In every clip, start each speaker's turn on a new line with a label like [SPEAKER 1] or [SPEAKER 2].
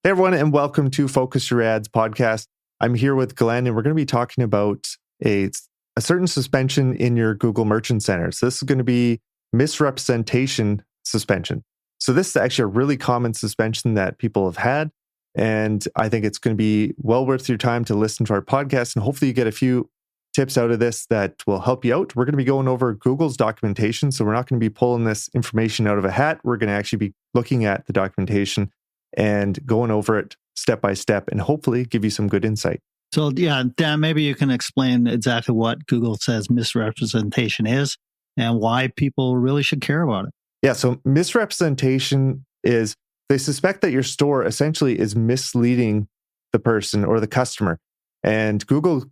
[SPEAKER 1] Hey everyone, and welcome to Focus Your Ads podcast. I'm here with Glenn, and we're going to be talking about a certain suspension in your Google Merchant Center. So this is going to be misrepresentation suspension. So this is actually a really common suspension that people have had, and I think it's going to be well worth your time to listen to our podcast, and hopefully you get a few tips out of this that will help you out. We're going to be going over Google's documentation, so we're not going to be pulling this information out of a hat. We're going to actually be looking at the documentation and going over it step by step and hopefully give you some good insight.
[SPEAKER 2] So yeah, Dan, maybe you can explain exactly what Google says misrepresentation is and why people really should care about it.
[SPEAKER 1] Yeah, so misrepresentation is they suspect that your store essentially is misleading the person or the customer. And Google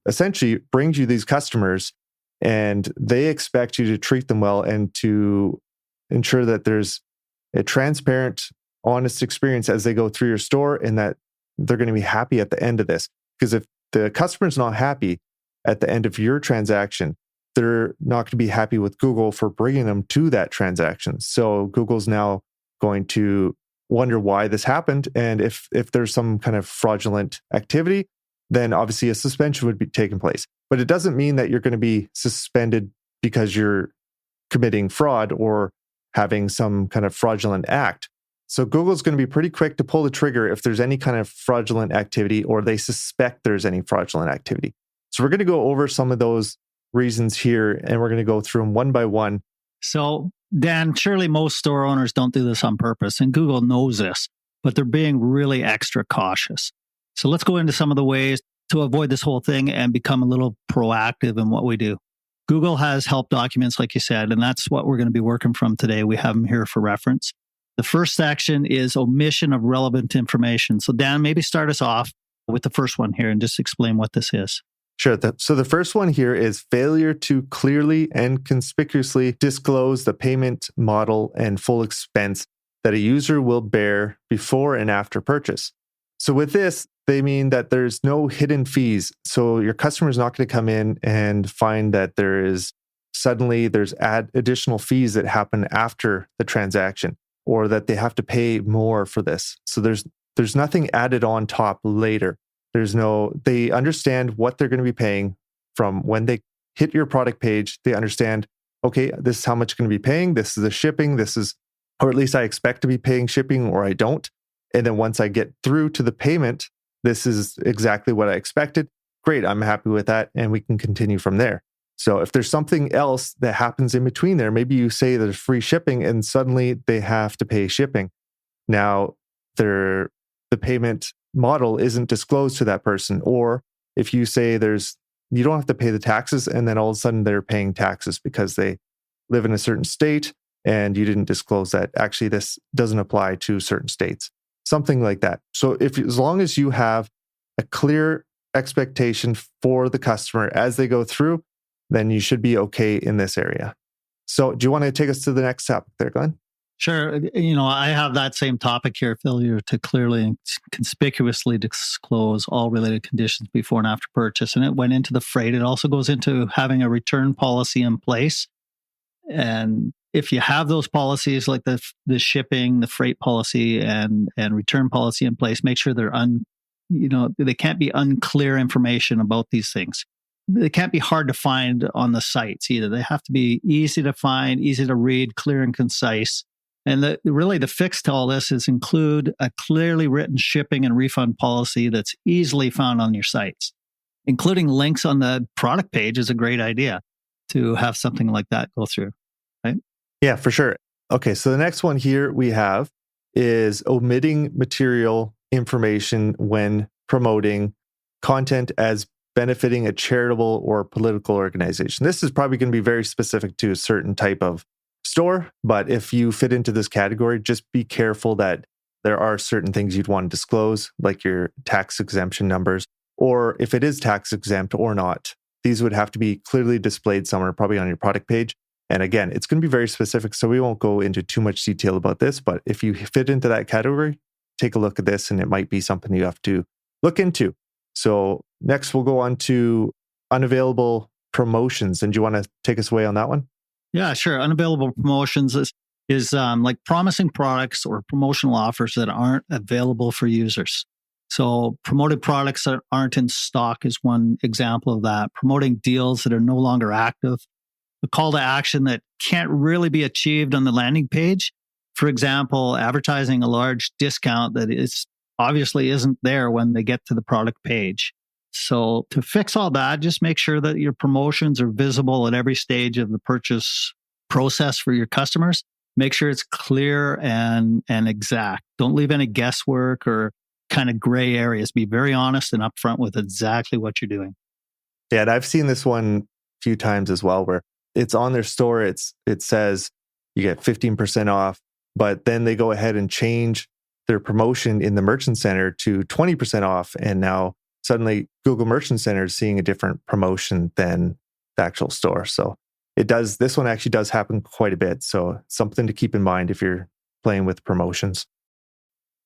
[SPEAKER 1] essentially brings you these customers and they expect you to treat them well and to ensure that there's a transparent, honest experience as they go through your store and that they're going to be happy at the end of this. Because if the customer's not happy at the end of your transaction, they're not going to be happy with Google for bringing them to that transaction. So Google's now going to wonder why this happened. And if there's some kind of fraudulent activity, then obviously a suspension would be taking place. But it doesn't mean that you're going to be suspended because you're committing fraud or having some kind of fraudulent act. So Google's going to be pretty quick to pull the trigger if there's any kind of fraudulent activity or they suspect there's any fraudulent activity. So we're going to go over some of those reasons here and we're going to go through them one by one.
[SPEAKER 2] So Dan, surely most store owners don't do this on purpose and Google knows this, but they're being really extra cautious. So let's go into some of the ways to avoid this whole thing and become a little proactive in what we do. Google has help documents, like you said, and that's what we're going to be working from today. We have them here for reference. The first section is omission of relevant information. So Dan, maybe start us off with the first one here and just explain what this is.
[SPEAKER 1] Sure. So the first one here is failure to clearly and conspicuously disclose the payment model and full expense that a user will bear before and after purchase. So with this, they mean that there's no hidden fees. So your customer is not going to come in and find that there's additional fees that happen after the transaction, or that they have to pay more for this. So there's nothing added on top later. They understand what they're going to be paying from when they hit your product page. They understand, okay, this is how much I'm going to be paying. This is the shipping. Or at least I expect to be paying shipping or I don't. And then once I get through to the payment, this is exactly what I expected. Great, I'm happy with that. And we can continue from there. So if there's something else that happens in between there, maybe you say there's free shipping and suddenly they have to pay shipping. Now, the payment model isn't disclosed to that person. Or if you say you don't have to pay the taxes and then all of a sudden they're paying taxes because they live in a certain state and you didn't disclose that. Actually, this doesn't apply to certain states. Something like that. So as long as you have a clear expectation for the customer as they go through, then you should be okay in this area. So do you want to take us to the next topic there, Glenn?
[SPEAKER 2] Sure. I have that same topic here, failure to clearly and conspicuously disclose all related conditions before and after purchase. And it went into the freight. It also goes into having a return policy in place. And if you have those policies like the shipping, the freight policy and return policy in place, make sure they can't be unclear information about these things. They can't be hard to find on the sites either. They have to be easy to find, easy to read, clear and concise. And the fix to all this is include a clearly written shipping and refund policy that's easily found on your sites. Including links on the product page is a great idea to have something like that go through, right?
[SPEAKER 1] Yeah, for sure. Okay, so the next one here we have is omitting material information when promoting content as benefiting a charitable or political organization. This is probably going to be very specific to a certain type of store, but if you fit into this category, just be careful that there are certain things you'd want to disclose, like your tax exemption numbers, or if it is tax exempt or not. These would have to be clearly displayed somewhere, probably on your product page. And again, it's going to be very specific, so we won't go into too much detail about this, but if you fit into that category, take a look at this and it might be something you have to look into. So next we'll go on to unavailable promotions. And do you want to take us away on that one?
[SPEAKER 2] Yeah, sure. Unavailable promotions is is like promising products or promotional offers that aren't available for users. So promoted products that aren't in stock is one example of that. Promoting deals that are no longer active. A call to action that can't really be achieved on the landing page. For example, advertising a large discount that is obviously isn't there when they get to the product page. So to fix all that, just make sure that your promotions are visible at every stage of the purchase process for your customers. Make sure it's clear and exact. Don't leave any guesswork or kind of gray areas. Be very honest and upfront with exactly what you're doing.
[SPEAKER 1] Yeah, and I've seen this one a few times as well, where it's on their store. It says you get 15% off, but then they go ahead and change their promotion in the Merchant Center to 20% off. And now suddenly Google Merchant Center is seeing a different promotion than the actual store. So this one actually does happen quite a bit. So something to keep in mind if you're playing with promotions.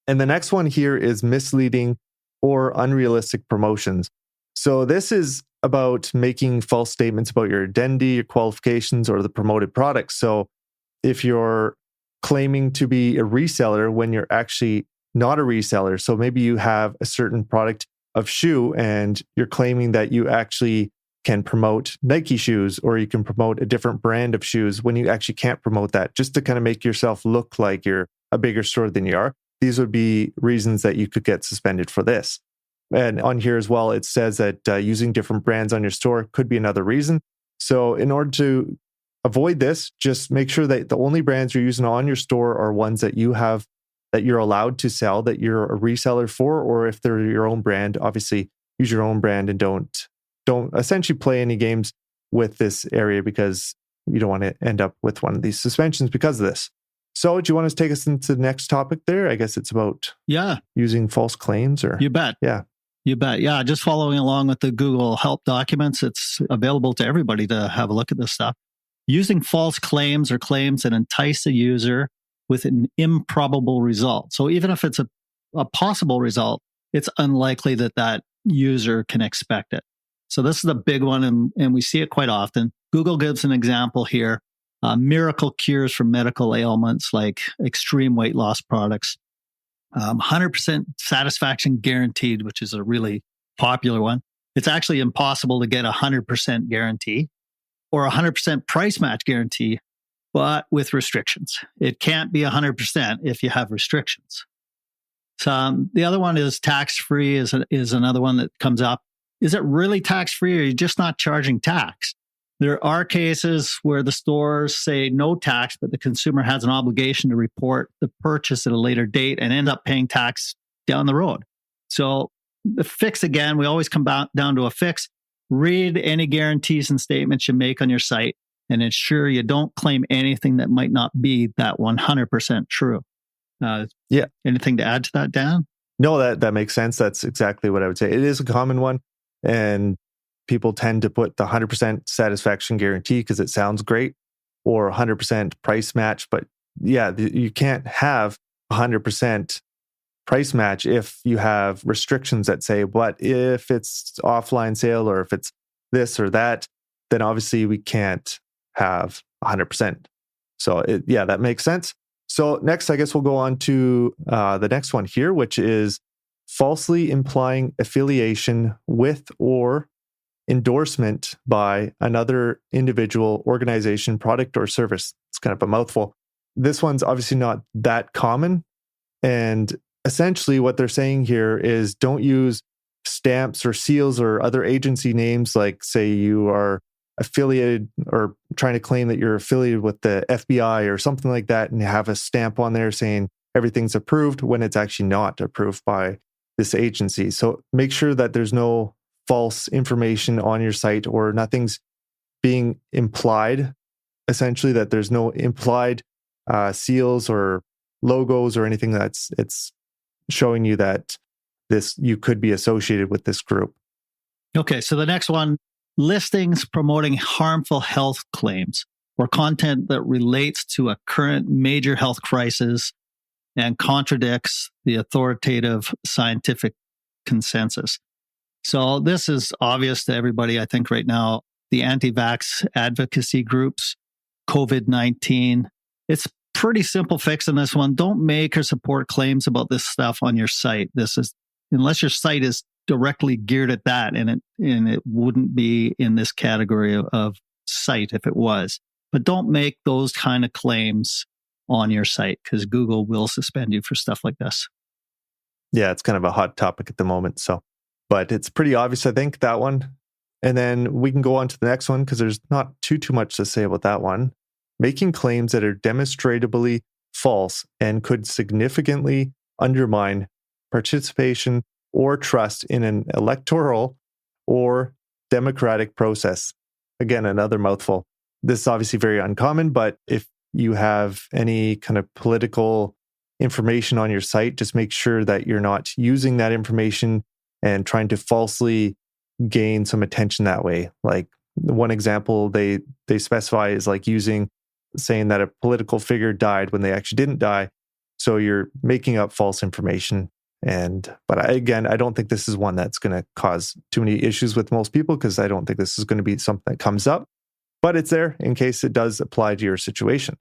[SPEAKER 1] And the next one here is misleading or unrealistic promotions. So this is about making false statements about your identity, your qualifications, or the promoted product. So if you're claiming to be a reseller when you're actually not a reseller, so maybe you have a certain product of shoe and you're claiming that you actually can promote Nike shoes or you can promote a different brand of shoes when you actually can't promote that, just to kind of make yourself look like you're a bigger store than you are. These would be reasons that you could get suspended for this. And on here as well, it says that using different brands on your store could be another reason. So in order to avoid this, just make sure that the only brands you're using on your store are ones that you have, that you're allowed to sell, that you're a reseller for, or if they're your own brand, obviously use your own brand and don't essentially play any games with this area because you don't want to end up with one of these suspensions because of this. So do you want to take us into the next topic there? I guess it's about using false claims or...
[SPEAKER 2] You bet.
[SPEAKER 1] Yeah.
[SPEAKER 2] You bet. Yeah. Just following along with the Google Help documents, it's available to everybody to have a look at this stuff. Using false claims or claims that entice a user with an improbable result. So even if it's a possible result, it's unlikely that user can expect it. So this is a big one, and we see it quite often. Google gives an example here. Miracle cures for medical ailments like extreme weight loss products. 100% satisfaction guaranteed, which is a really popular one. It's actually impossible to get a 100% guarantee or a 100% price match guarantee, but with restrictions. It can't be 100% if you have restrictions. So the other one is tax-free is another one that comes up. Is it really tax-free or are you just not charging tax? There are cases where the stores say no tax, but the consumer has an obligation to report the purchase at a later date and end up paying tax down the road. So the fix, again, we always come down to a fix. Read any guarantees and statements you make on your site and ensure you don't claim anything that might not be that 100% true. Anything to add to that, Dan?
[SPEAKER 1] No, that makes sense. That's exactly what I would say. It is a common one. And people tend to put the 100% satisfaction guarantee because it sounds great, or 100% price match. But yeah, you can't have 100% price match if you have restrictions that say, what if it's offline sale or if it's this or that, then obviously we can't have 100%. So that makes sense. So next, I guess we'll go on to the next one here, which is falsely implying affiliation with or endorsement by another individual, organization, product, or service. It's kind of a mouthful. This one's obviously not that common. And essentially what they're saying here is don't use stamps or seals or other agency names, like say you are affiliated or trying to claim that you're affiliated with the FBI or something like that, and have a stamp on there saying everything's approved when it's actually not approved by this agency. So make sure that there's no false information on your site or nothing's being implied, essentially, that there's no implied seals or logos or anything it's showing you that you could be associated with this group.
[SPEAKER 2] Okay, so the next one, listings promoting harmful health claims or content that relates to a current major health crisis and contradicts the authoritative scientific consensus. So this is obvious to everybody, I think, right now. The anti-vax advocacy groups, COVID-19, it's pretty simple fix in this one. Don't make or support claims about this stuff on your site. This is, unless your site is directly geared at that, and it wouldn't be in this category of site if it was. But don't make those kind of claims on your site, because Google will suspend you for stuff like this.
[SPEAKER 1] Yeah, it's kind of a hot topic at the moment. So, but it's pretty obvious, I think, that one. And then we can go on to the next one because there's not too much to say about that one. Making claims that are demonstrably false and could significantly undermine participation or trust in an electoral or democratic process. Again, another mouthful. This is obviously very uncommon, but if you have any kind of political information on your site, just make sure that you're not using that information and trying to falsely gain some attention that way. Like one example they specify is like saying that a political figure died when they actually didn't die. So you're making up false information. But I don't think this is one that's going to cause too many issues with most people, because I don't think this is going to be something that comes up, but it's there in case it does apply to your situation.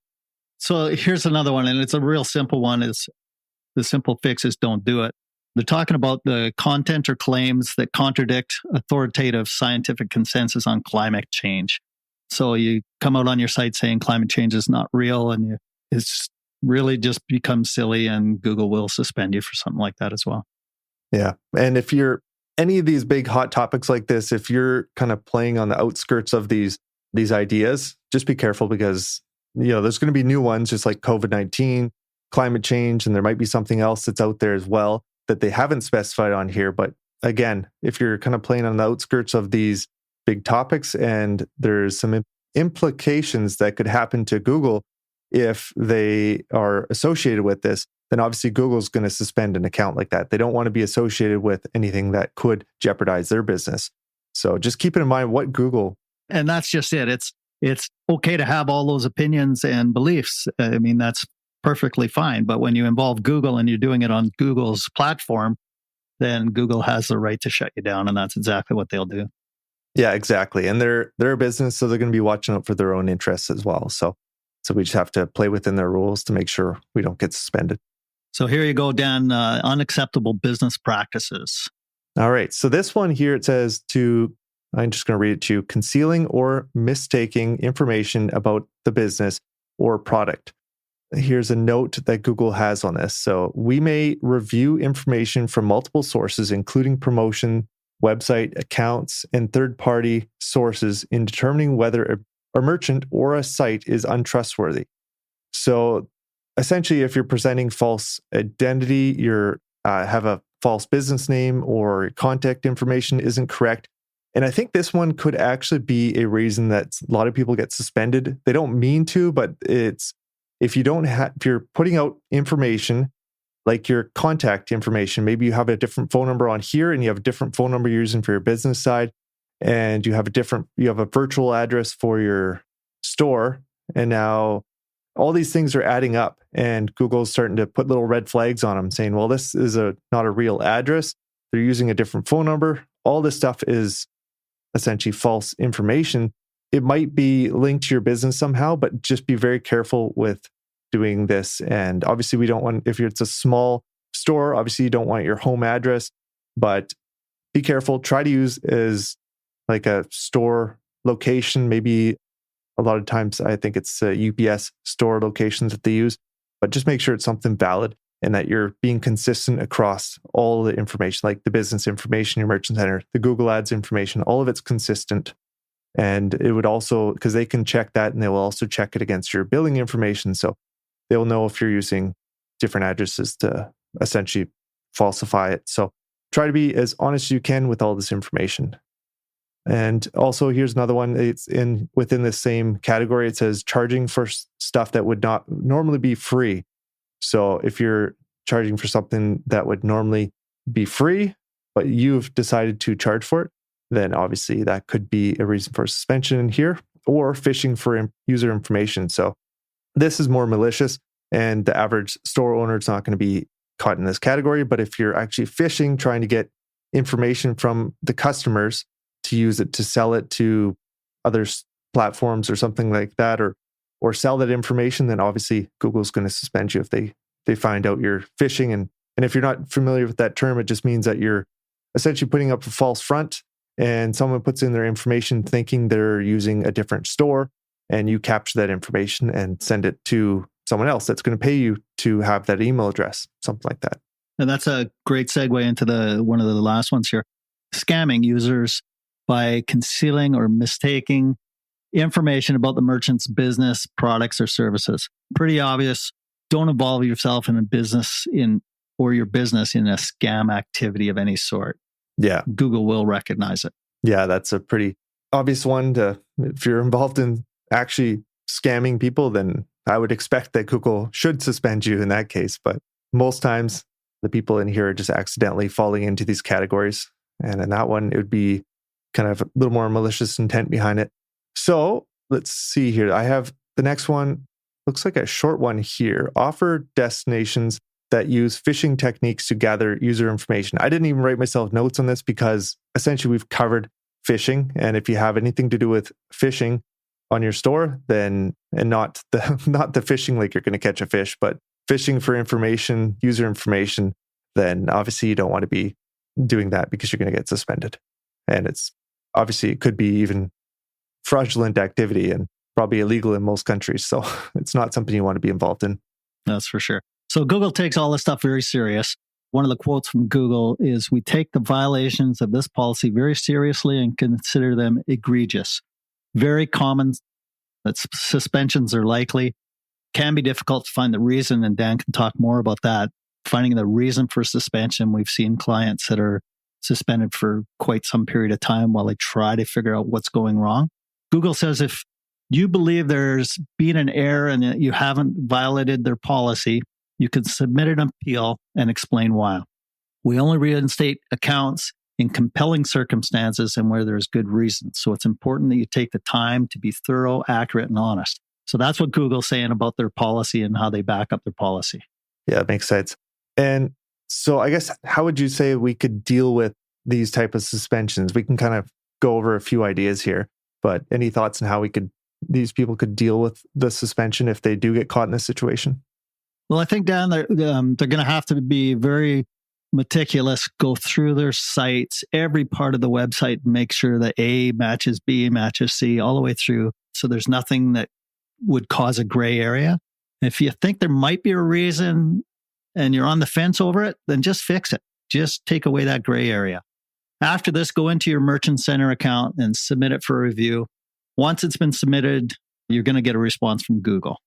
[SPEAKER 2] So here's another one, and it's a real simple one. Is the simple fix is don't do it. They're talking about the content or claims that contradict authoritative scientific consensus on climate change. So you come out on your site saying climate change is not real, and it's really just becomes silly, and Google will suspend you for something like that as well.
[SPEAKER 1] Yeah. And if you're any of these big hot topics like this, if you're kind of playing on the outskirts of these ideas, just be careful, because there's going to be new ones, just like COVID-19, climate change, and there might be something else that's out there as well that they haven't specified on here. But again, if you're kind of playing on the outskirts of these big topics, and there's some implications that could happen to Google if they are associated with this, then obviously Google's going to suspend an account like that. They don't want to be associated with anything that could jeopardize their business. So just keep it in mind what Google.
[SPEAKER 2] And that's just it. It's okay to have all those opinions and beliefs. I mean, that's perfectly fine. But when you involve Google and you're doing it on Google's platform, then Google has the right to shut you down. And that's exactly what they'll do.
[SPEAKER 1] Yeah, exactly. And they're a business, so they're going to be watching out for their own interests as well. So we just have to play within their rules to make sure we don't get suspended.
[SPEAKER 2] So here you go, Dan, unacceptable business practices.
[SPEAKER 1] All right. So this one here, it says I'm just going to read it to you, concealing or mistaking information about the business or product. Here's a note that Google has on this. So we may review information from multiple sources, including promotion, website accounts, and third-party sources in determining whether a merchant or a site is untrustworthy. So essentially, if you're presenting false identity, you have a false business name, or contact information isn't correct. And I think this one could actually be a reason that a lot of people get suspended. They don't mean to, but if you're putting out information like your contact information, maybe you have a different phone number on here and you have a different phone number you're using for your business side, and you have a virtual address for your store. And now all these things are adding up, and Google's starting to put little red flags on them saying, well, this is not a real address. They're using a different phone number. All this stuff is essentially false information. It might be linked to your business somehow, but just be very careful with doing this. And obviously we don't want, if it's a small store, obviously you don't want your home address, but be careful. Try to use as like a store location. Maybe a lot of times I think it's UPS store locations that they use, but just make sure it's something valid and that you're being consistent across all the information, like the business information, your merchant center, the Google Ads information, all of it's consistent. And it would also, because they can check that, and they will also check it against your billing information. So they'll know if you're using different addresses to essentially falsify it. So try to be as honest as you can with all this information. And also, here's another one. It's within the same category. It says charging for stuff that would not normally be free. So if you're charging for something that would normally be free, but you've decided to charge for it, then obviously that could be a reason for suspension here, or phishing for user information. So this is more malicious, and the average store owner is not going to be caught in this category. But if you're actually phishing, trying to get information from the customers to use it to sell it to other platforms or something like that, or sell that information, then obviously Google's going to suspend you if they find out you're phishing. And if you're not familiar with that term, it just means that you're essentially putting up a false front and someone puts in their information thinking they're using a different store, and you capture that information and send it to someone else that's going to pay you to have that email address, something like that.
[SPEAKER 2] And that's a great segue into one of the last ones here. Scamming users by concealing or mistaking information about the merchant's business, products, or services. Pretty obvious. Don't involve yourself in your business in a scam activity of any sort.
[SPEAKER 1] Yeah.
[SPEAKER 2] Google will recognize it.
[SPEAKER 1] Yeah, that's a pretty obvious one. If you're involved in actually scamming people, then I would expect that Google should suspend you in that case. But most times, the people in here are just accidentally falling into these categories. And in that one, it would be kind of a little more malicious intent behind it. So let's see here. I have the next one. Looks like a short one here. Offer destinations that use phishing techniques to gather user information. I didn't even write myself notes on this because essentially we've covered phishing. And if you have anything to do with phishing on your store, then, and not the phishing like you're going to catch a fish, but phishing for information, user information, then obviously you don't want to be doing that because you're going to get suspended. And it could be even fraudulent activity and probably illegal in most countries. So it's not something you want to be involved in.
[SPEAKER 2] That's for sure. So Google takes all this stuff very serious. One of the quotes from Google is, "We take the violations of this policy very seriously and consider them egregious. Very common that suspensions are likely. Can be difficult to find the reason," and Dan can talk more about that. Finding the reason for suspension. We've seen clients that are suspended for quite some period of time while they try to figure out what's going wrong. Google says if you believe there's been an error and that you haven't violated their policy, you can submit an appeal and explain why. We only reinstate accounts in compelling circumstances and where there's good reason. So it's important that you take the time to be thorough, accurate, and honest. So that's what Google's saying about their policy and how they back up their policy.
[SPEAKER 1] Yeah, it makes sense. And so I guess, how would you say we could deal with these type of suspensions? We can kind of go over a few ideas here, but any thoughts on how these people could deal with the suspension if they do get caught in this situation?
[SPEAKER 2] Well, I think, Dan, they're going to have to be very meticulous, go through their sites, every part of the website, and make sure that A matches B, matches C, all the way through. So there's nothing that would cause a gray area. If you think there might be a reason and you're on the fence over it, then just fix it. Just take away that gray area. After this, go into your Merchant Center account and submit it for review. Once it's been submitted, you're going to get a response from Google.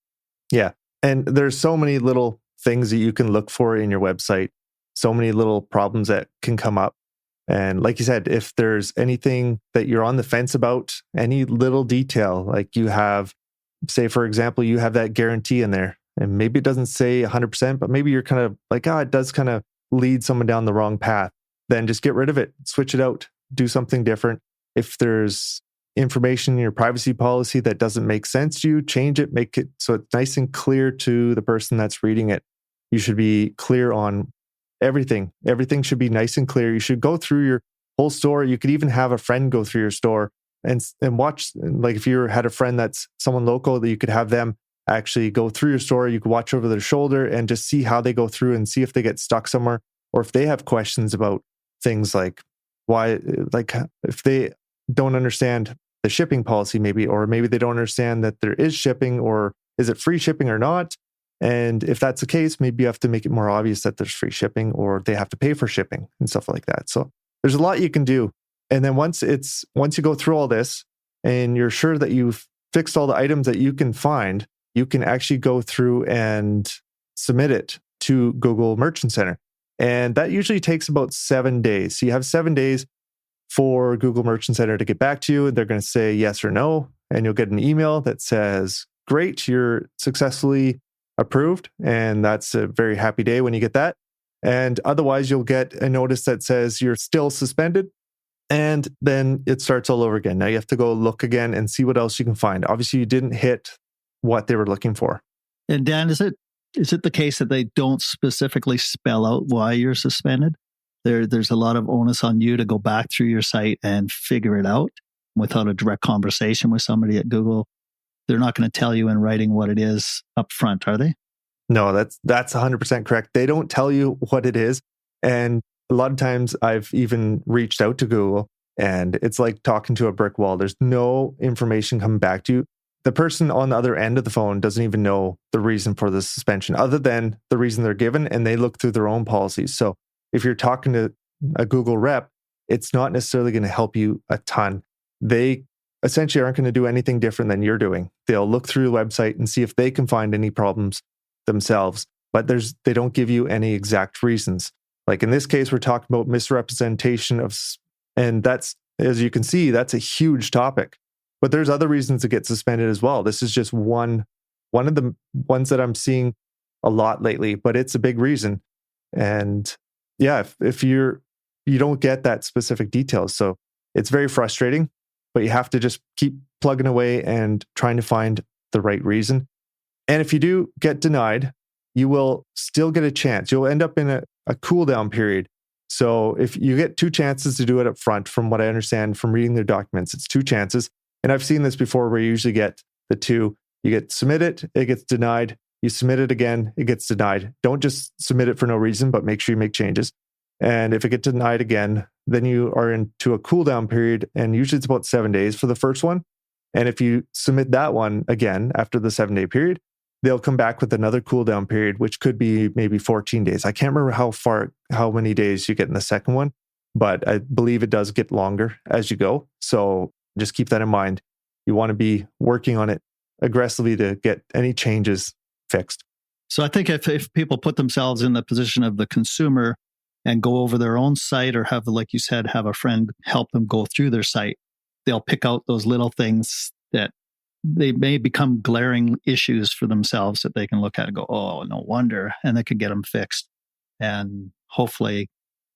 [SPEAKER 1] Yeah. And there's so many little things that you can look for in your website, so many little problems that can come up. And like you said, if there's anything that you're on the fence about, any little detail, like you have, say, for example, you have that guarantee in there, and maybe it doesn't say 100%, but maybe you're kind of like, it does kind of lead someone down the wrong path, then just get rid of it, switch it out, do something different. If there's information in your privacy policy that doesn't make sense to you, change it, make it so it's nice and clear to the person that's reading it. You should be clear on everything. Everything should be nice and clear. You should go through your whole store. You could even have a friend go through your store and watch, like if you had a friend that's someone local, that you could have them actually go through your store. You could watch over their shoulder and just see how they go through and see if they get stuck somewhere, or if they have questions about things like why, like if they don't understand the shipping policy maybe, or maybe they don't understand that there is shipping, or is it free shipping or not? And if that's the case, maybe you have to make it more obvious that there's free shipping, or they have to pay for shipping and stuff like that. So there's a lot you can do. And then once you go through all this and you're sure that you've fixed all the items that you can find, you can actually go through and submit it to Google Merchant Center. And that usually takes about 7 days. So you have 7 days for Google Merchant Center to get back to you. They're going to say yes or no, and you'll get an email that says, "Great, you're successfully approved." And that's a very happy day when you get that. And otherwise, you'll get a notice that says you're still suspended. And then it starts all over again. Now you have to go look again and see what else you can find. Obviously, you didn't hit what they were looking for.
[SPEAKER 2] And Dan, is it the case that they don't specifically spell out why you're suspended? There's a lot of onus on you to go back through your site and figure it out without a direct conversation with somebody at Google. they're not going to tell you in writing what it is up front, are they?
[SPEAKER 1] No, that's 100% correct. They don't tell you what it is. And a lot of times I've even reached out to Google and it's like talking to a brick wall. There's no information coming back to you. The person on the other end of the phone doesn't even know the reason for the suspension other than the reason they're given, and they look through their own policies. So if you're talking to a Google rep, it's not necessarily going to help you a ton. They essentially aren't going to do anything different than you're doing. They'll look through the website and see if they can find any problems themselves, but they don't give you any exact reasons. Like in this case, we're talking about misrepresentation and that's, as you can see, that's a huge topic. But there's other reasons to get suspended as well. This is just one of the ones that I'm seeing a lot lately, but it's a big reason. And yeah, if you don't get that specific details, so it's very frustrating, but you have to just keep plugging away and trying to find the right reason. And if you do get denied, you will still get a chance. You'll end up in a cool down period. So if you get 2 chances to do it up front, from what I understand from reading their documents, it's 2 chances. And I've seen this before where you usually get the 2. You get submit it gets denied. You submit it again, it gets denied. Don't just submit it for no reason, but make sure you make changes. And if it gets denied again, then you are into a cool down period. And usually it's about 7 days for the first one. And if you submit that one again after the 7-day period, they'll come back with another cool down period, which could be maybe 14 days. I can't remember how many days you get in the second one, but I believe it does get longer as you go. So just keep that in mind. You want to be working on it aggressively to get any changes fixed.
[SPEAKER 2] So I think if people put themselves in the position of the consumer and go over their own site, or have, like you said, have a friend help them go through their site, they'll pick out those little things that they may become glaring issues for themselves that they can look at and go, oh, no wonder. And they could get them fixed and hopefully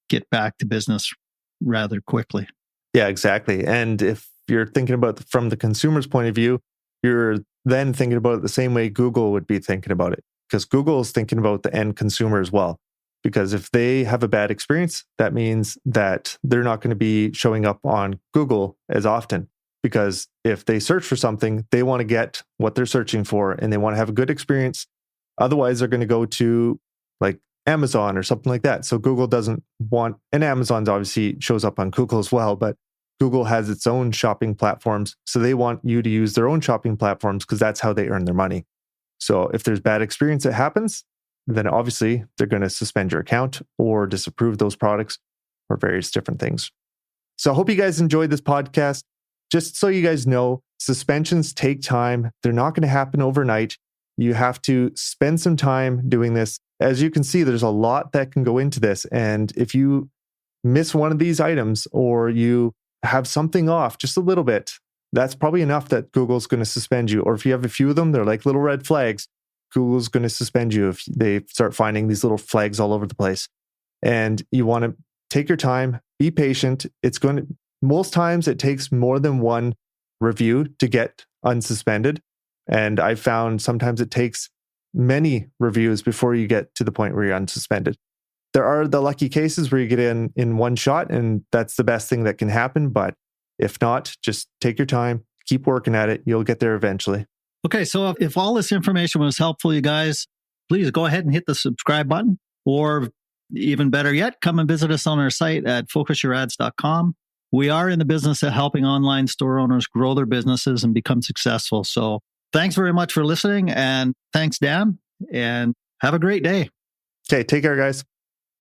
[SPEAKER 2] get back to business rather quickly.
[SPEAKER 1] Yeah, exactly. And if you're thinking about it from the consumer's point of view, you're then thinking about it the same way Google would be thinking about it, because Google is thinking about the end consumer as well. Because if they have a bad experience, that means that they're not going to be showing up on Google as often. Because if they search for something, they want to get what they're searching for and they want to have a good experience. Otherwise, they're going to go to like Amazon or something like that. So Google doesn't want, and Amazon obviously shows up on Google as well, but Google has its own shopping platforms. So they want you to use their own shopping platforms because that's how they earn their money. So if there's bad experience that happens, then obviously they're going to suspend your account or disapprove those products or various different things. So I hope you guys enjoyed this podcast. Just so you guys know, suspensions take time. They're not going to happen overnight. You have to spend some time doing this. As you can see, there's a lot that can go into this. And if you miss one of these items or you have something off just a little bit, that's probably enough that Google's going to suspend you. Or if you have a few of them, they're like little red flags. Google's going to suspend you if they start finding these little flags all over the place. And you want to take your time, be patient. Most times it takes more than one review to get unsuspended. And I found sometimes it takes many reviews before you get to the point where you're unsuspended. There are the lucky cases where you get in one shot, and that's the best thing that can happen. But if not, just take your time, keep working at it. You'll get there eventually.
[SPEAKER 2] Okay, so if all this information was helpful, you guys, please go ahead and hit the subscribe button. Or even better yet, come and visit us on our site at focusyouраds.com. We are in the business of helping online store owners grow their businesses and become successful. So thanks very much for listening. And thanks, Dan. And have a great day.
[SPEAKER 1] Okay, take care, guys.